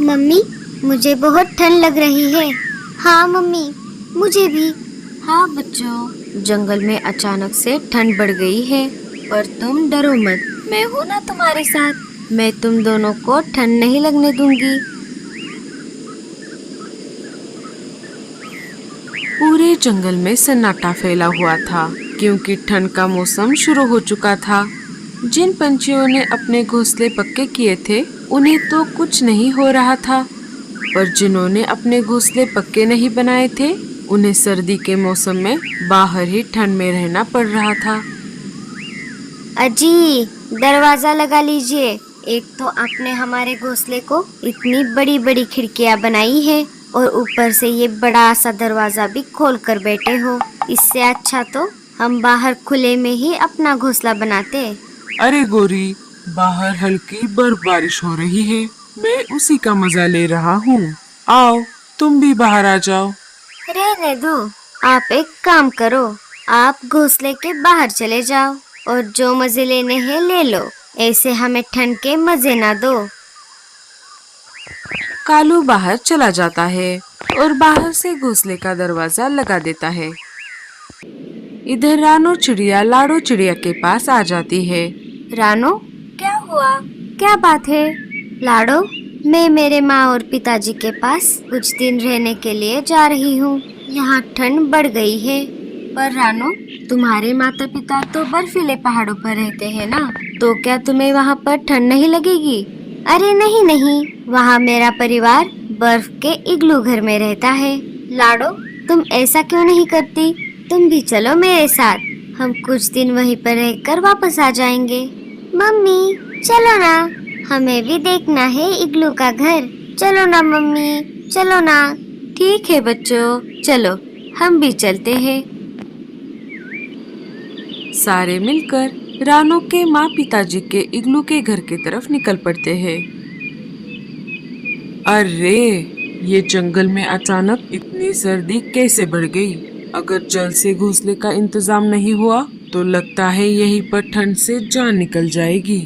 Mummy, मुझे बहुत ठंड लग रही है। हाँ मम्मी, मुझे भी। हाँ बच्चों, जंगल में अचानक से ठंड बढ़ गई है, पर तुम डरो मत, मैं हूँ ना तुम्हारे साथ। मैं तुम दोनों को ठंड नहीं लगने दूंगी। पूरे जंगल में सन्नाटा फैला हुआ था, क्योंकि ठंड का मौसम शुरू हो चुका था। जिन पंछियों ने अपने घोंसले पक्के किए थे, उन्हें तो कुछ नहीं हो रहा था, पर जिन्होंने अपने घोंसले पक्के नहीं बनाए थे, उन्हें सर्दी के मौसम में बाहर ही ठंड में रहना पड़ रहा था। अजी, दरवाजा लगा लीजिए। एक तो आपने हमारे घोंसले को इतनी बड़ी बड़ी खिड़कियां बनाई है और ऊपर से ये बड़ा सा दरवाजा भी खोल कर बैठे हो। इससे अच्छा तो हम बाहर खुले में ही अपना घोंसला बनाते। अरे गोरी, बाहर हल्की बर्फबारिश हो रही है, मैं उसी का मजा ले रहा हूँ। आओ, तुम भी बाहर आ जाओ। रहने दो। आप एक काम करो, आप घोंसले के बाहर चले जाओ और जो मजे लेने हैं ले लो। ऐसे हमें ठंड के मजे ना दो। कालू बाहर चला जाता है और बाहर से घोंसले का दरवाजा लगा देता है। इधर रानो चिड़िया लाडो चिड़िया के पास आ जाती है। रानो, क्या हुआ? क्या बात है? लाडो, मैं मेरे माँ और पिताजी के पास कुछ दिन रहने के लिए जा रही हूँ। यहाँ ठंड बढ़ गई है। पर रानो, तुम्हारे माता पिता तो बर्फीले पहाड़ों पर रहते हैं ना, तो क्या तुम्हें वहाँ पर ठंड नहीं लगेगी? अरे नहीं नहीं, वहाँ मेरा परिवार बर्फ के इग्लू घर में रहता है। लाडो, तुम ऐसा क्यों नहीं करती? तुम भी चलो मेरे साथ, हम कुछ दिन वहीं पर रहकर वापस आ जाएंगे। मम्मी, चलो ना, हमें भी देखना है इग्लू का घर। चलो ना मम्मी, चलो ना। ठीक है बच्चों, चलो हम भी चलते हैं। सारे मिलकर रानो के माँ पिताजी के इग्लू के घर की तरफ निकल पड़ते हैं। अरे, ये जंगल में अचानक इतनी सर्दी कैसे बढ़ गई? अगर जल्द से घोंसले का इंतजाम नहीं हुआ तो लगता है यहीं पर ठंड से जान निकल जाएगी।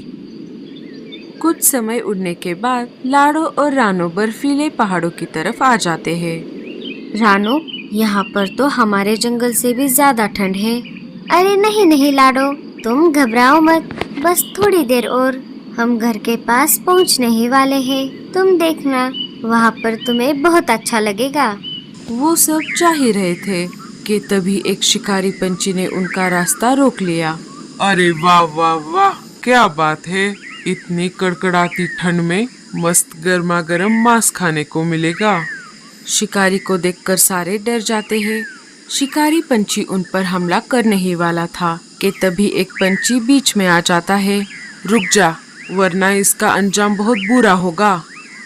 कुछ समय उड़ने के बाद लाडो और रानो बर्फीले पहाड़ों की तरफ आ जाते हैं। रानो, यहाँ पर तो हमारे जंगल से भी ज्यादा ठंड है। अरे नहीं नहीं लाडो, तुम घबराओ मत, बस थोड़ी देर और हम घर के पास पहुँचने ही वाले हैं। तुम देखना, वहाँ पर तुम्हें बहुत अच्छा लगेगा। वो सब जा ही रहे थे कि तभी एक शिकारी पंछी ने उनका रास्ता रोक लिया। अरे वाह वाह वाह, क्या बात है! इतनी कड़कड़ाती ठंड में मस्त गर्मा गर्म मांस खाने को मिलेगा। शिकारी को देखकर सारे डर जाते हैं। शिकारी पंछी उन पर हमला करने ही वाला था कि तभी एक पंछी बीच में आ जाता है। रुक जा, वरना इसका अंजाम बहुत बुरा होगा।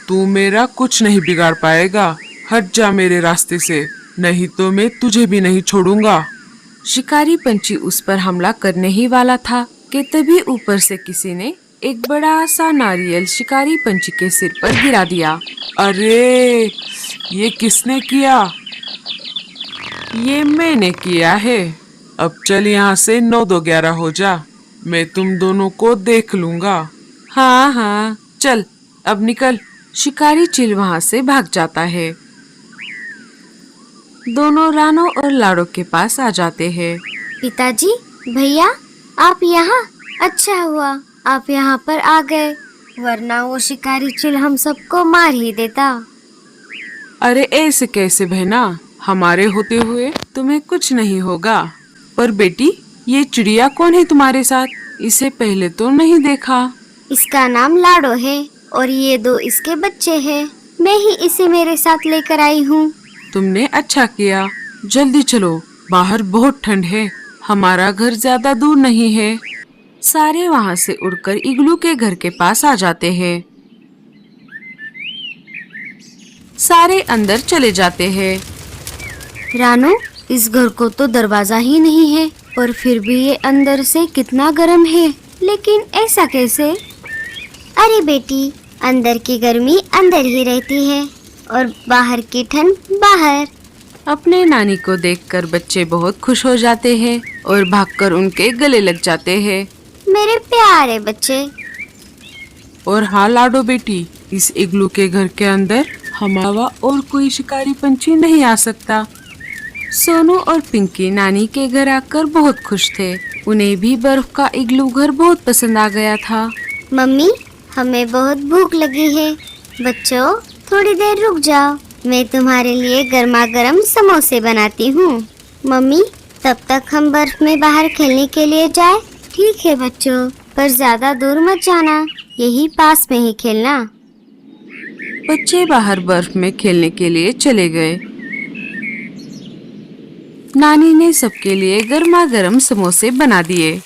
तू मेरा कुछ नहीं बिगाड़ पाएगा। हट जा मेरे रास्ते से, नहीं तो मैं तुझे भी नहीं छोड़ूंगा। शिकारी पंछी उस पर हमला करने ही वाला था कि तभी ऊपर से किसी ने एक बड़ा सा नारियल शिकारी पंछी के सिर पर गिरा दिया। अरे, ये किसने किया? ये मैंने किया है। अब चल यहाँ से 9-2-11 हो जा, मैं तुम दोनों को देख लूंगा। हाँ हाँ, चल अब निकल। शिकारी चिल वहाँ से भाग जाता है। दोनों रानो और लाडो के पास आ जाते हैं। पिताजी, भैया, आप यहाँ? अच्छा हुआ आप यहाँ पर आ गए, वरना वो शिकारी चिल हम सबको मार ही देता। अरे ऐसे कैसे बहना, हमारे होते हुए तुम्हें कुछ नहीं होगा। पर बेटी, ये चिड़िया कौन है तुम्हारे साथ? इसे पहले तो नहीं देखा। इसका नाम लाडो है और ये 2 इसके बच्चे हैं। मैं ही इसे मेरे साथ लेकर आई हूँ। तुमने अच्छा किया। जल्दी चलो, बाहर बहुत ठंड है, हमारा घर ज्यादा दूर नहीं है। सारे वहाँ से उड़कर इग्लू के घर के पास आ जाते हैं। सारे अंदर चले जाते हैं। रानो, इस घर को तो दरवाजा ही नहीं है, पर फिर भी ये अंदर से कितना गर्म है। लेकिन ऐसा कैसे? अरे बेटी, अंदर की गर्मी अंदर ही रहती है और बाहर की ठंड बाहर। अपने नानी को देखकर बच्चे बहुत खुश हो जाते हैं और भागकर उनके गले लग जाते हैं। मेरे प्यारे बच्चे। और हाँ लाडो बेटी, इस इग्लू के घर के अंदर हमारा और कोई शिकारी पंछी नहीं आ सकता। सोनू और पिंकी नानी के घर आकर बहुत खुश थे। उन्हें भी बर्फ का इग्लू घर बहुत पसंद आ गया था। मम्मी, हमें बहुत भूख लगी है। बच्चों, थोड़ी देर रुक जाओ, मैं तुम्हारे लिए गर्मा गर्म समोसे बनाती हूँ। मम्मी, तब तक हम बर्फ में बाहर खेलने के लिए जाए? ठीक है बच्चों, पर ज्यादा दूर मत जाना, यही पास में ही खेलना। बच्चे बाहर बर्फ में खेलने के लिए चले गए। नानी ने सबके लिए गर्मा गर्म समोसे बना दिए।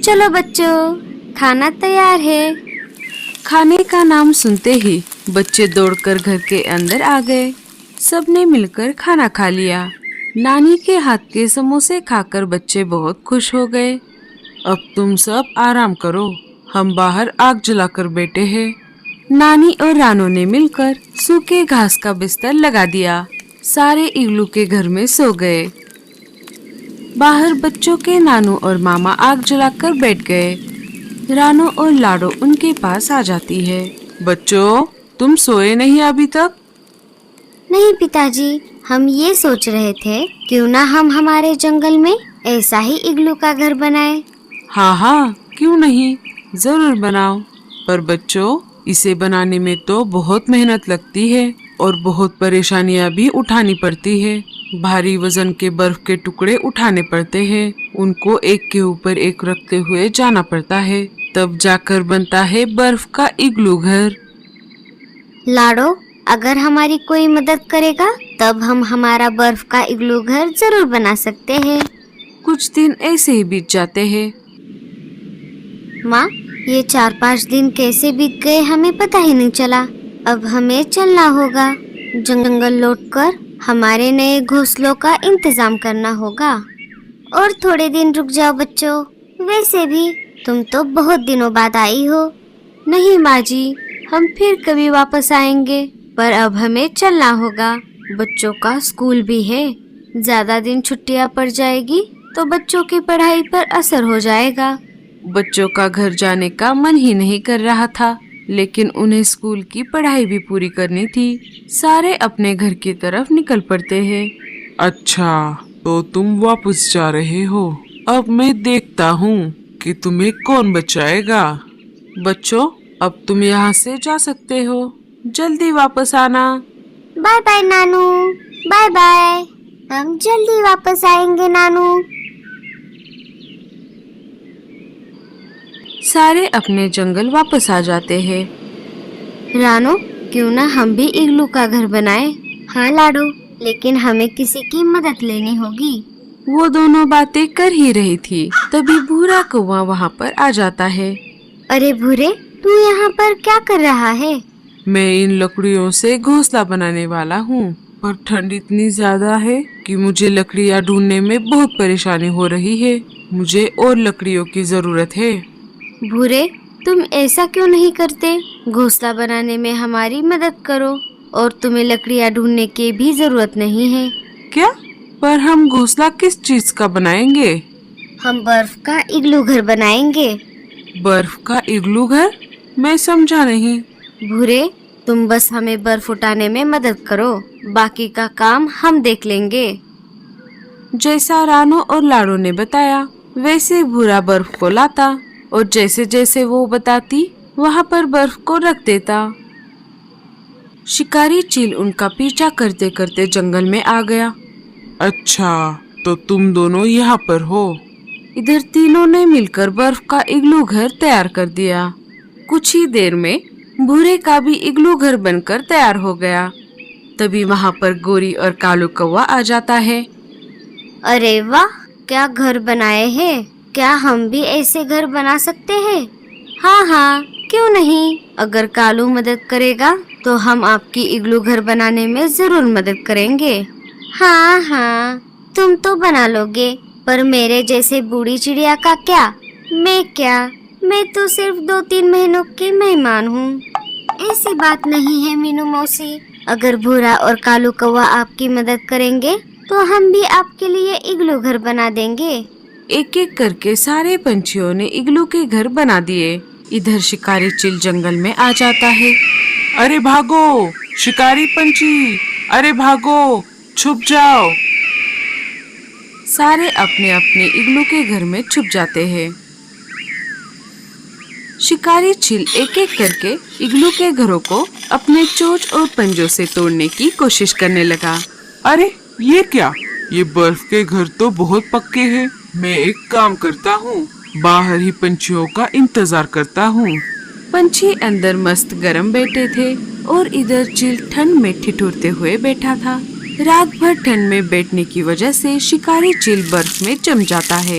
चलो बच्चों, खाना तैयार है। खाने का नाम सुनते ही बच्चे दौड़कर घर के अंदर आ गए। सबने मिलकर खाना खा लिया। नानी के हाथ के समोसे खाकर बच्चे बहुत खुश हो गए। अब तुम सब आराम करो, हम बाहर आग जलाकर बैठे हैं। नानी और रानू ने मिलकर सूखे घास का बिस्तर लगा दिया। सारे इग्लू के घर में सो गए। बाहर बच्चों के नानू और मामा आग जलाकर बैठ गए। रानू और लाडो उनके पास आ जाती है। बच्चों, तुम सोए नहीं अभी तक? नहीं पिताजी, हम ये सोच रहे थे क्यों ना हम हमारे जंगल में ऐसा ही इग्लू का घर बनाए। हाँ हाँ, क्यों नहीं, जरूर बनाओ। पर बच्चों, इसे बनाने में तो बहुत मेहनत लगती है और बहुत परेशानियां भी उठानी पड़ती है। भारी वजन के बर्फ के टुकड़े उठाने पड़ते हैं, उनको एक के ऊपर एक रखते हुए जाना पड़ता है, तब जाकर बनता है बर्फ का इग्लू घर। लाडो, अगर हमारी कोई मदद करेगा तब हम हमारा बर्फ का इग्लू घर जरूर बना सकते हैं। कुछ दिन ऐसे ही बीत जाते हैं। माँ, ये 4-5 दिन कैसे बीत गए हमें पता ही नहीं चला। अब हमें चलना होगा। जंगल लौटकर हमारे नए घोंसलों का इंतजाम करना होगा। और थोड़े दिन रुक जाओ बच्चों, वैसे भी तुम तो बहुत दिनों बाद आई हो। नहीं माँ जी, हम फिर कभी वापस आएंगे, पर अब हमें चलना होगा। बच्चों का स्कूल भी है, ज्यादा दिन छुट्टियाँ पड़ जाएगी तो बच्चों की पढ़ाई पर असर हो जाएगा। बच्चों का घर जाने का मन ही नहीं कर रहा था, लेकिन उन्हें स्कूल की पढ़ाई भी पूरी करनी थी। सारे अपने घर की तरफ निकल पड़ते हैं। अच्छा, तो तुम वापस जा रहे हो। अब मैं देखता हूँ कि तुम्हें कौन बचाएगा। बच्चों, अब तुम यहाँ से जा सकते हो, जल्दी वापस आना। बाय बाय नानू, बाय बाय। हम जल्दी वापस आएंगे नानू। सारे अपने जंगल वापस आ जाते हैं। रानो, क्यों ना हम भी इग्लू का घर बनाए? हाँ लाडो, लेकिन हमें किसी की मदद लेनी होगी। वो दोनों बातें कर ही रही थी, तभी भूरा कौवा वहाँ पर आ जाता है। अरे भूरे, तू यहाँ पर क्या कर रहा है? मैं इन लकड़ियों से घोंसला बनाने वाला हूँ, पर ठंड इतनी ज्यादा है कि मुझे लकड़ियाँ ढूंढने में बहुत परेशानी हो रही है। मुझे और लकड़ियों की जरूरत है। भूरे, तुम ऐसा क्यों नहीं करते? घोंसला बनाने में हमारी मदद करो, और तुम्हें लकड़ियाँ ढूंढने की भी जरूरत नहीं है। क्या? पर हम घोंसला किस चीज का बनाएंगे? हम बर्फ का इग्लू घर बनाएंगे। बर्फ का इग्लू घर? मैं समझा नहीं। भूरे, तुम बस हमें बर्फ उठाने में मदद करो, बाकी का काम हम देख लेंगे। जैसा रानू और लाडो ने बताया वैसे भूरा बर्फ को लाता और जैसे जैसे वो बताती वहाँ पर बर्फ को रख देता। शिकारी चील उनका पीछा करते करते जंगल में आ गया। अच्छा, तो तुम दोनों यहाँ पर हो। इधर तीनों ने मिलकर बर्फ का इग्लू घर तैयार कर दिया। कुछ ही देर में भूरे का भी इग्लू घर बनकर तैयार हो गया। तभी वहाँ पर गोरी और कालू कौवा आ जाता है। अरे वाह, क्या घर बनाए हैं! क्या हम भी ऐसे घर बना सकते हैं? हाँ हाँ, क्यों नहीं। अगर कालू मदद करेगा तो हम आपकी इग्लू घर बनाने में जरूर मदद करेंगे। हाँ हाँ, तुम तो बना लोगे, पर मेरे जैसे बूढ़ी चिड़िया का क्या? मैं तो सिर्फ 2-3 महीनों की मेहमान हूँ। ऐसी बात नहीं है मीनू मौसी, अगर भूरा और कालू कौवा आपकी मदद करेंगे तो हम भी आपके लिए इग्लू घर बना देंगे। एक एक करके सारे पंछियों ने इग्लू के घर बना दिए। इधर शिकारी चिल जंगल में आ जाता है। अरे भागो शिकारी पंछी, अरे भागो, छुप जाओ। सारे अपने अपने इग्लू के घर में छुप जाते हैं। शिकारी चिल एक एक करके इग्लू के घरों को अपने चोंच और पंजों से तोड़ने की कोशिश करने लगा। अरे ये क्या, ये बर्फ के घर तो बहुत पक्के हैं। मैं एक काम करता हूँ, बाहर ही पंछियों का इंतजार करता हूँ। पंछी अंदर मस्त गरम बैठे थे और इधर चिल ठंड में ठिठुरते हुए बैठा था। रात भर ठंड में बैठने की वजह से शिकारी चिल बर्फ में जम जाता है।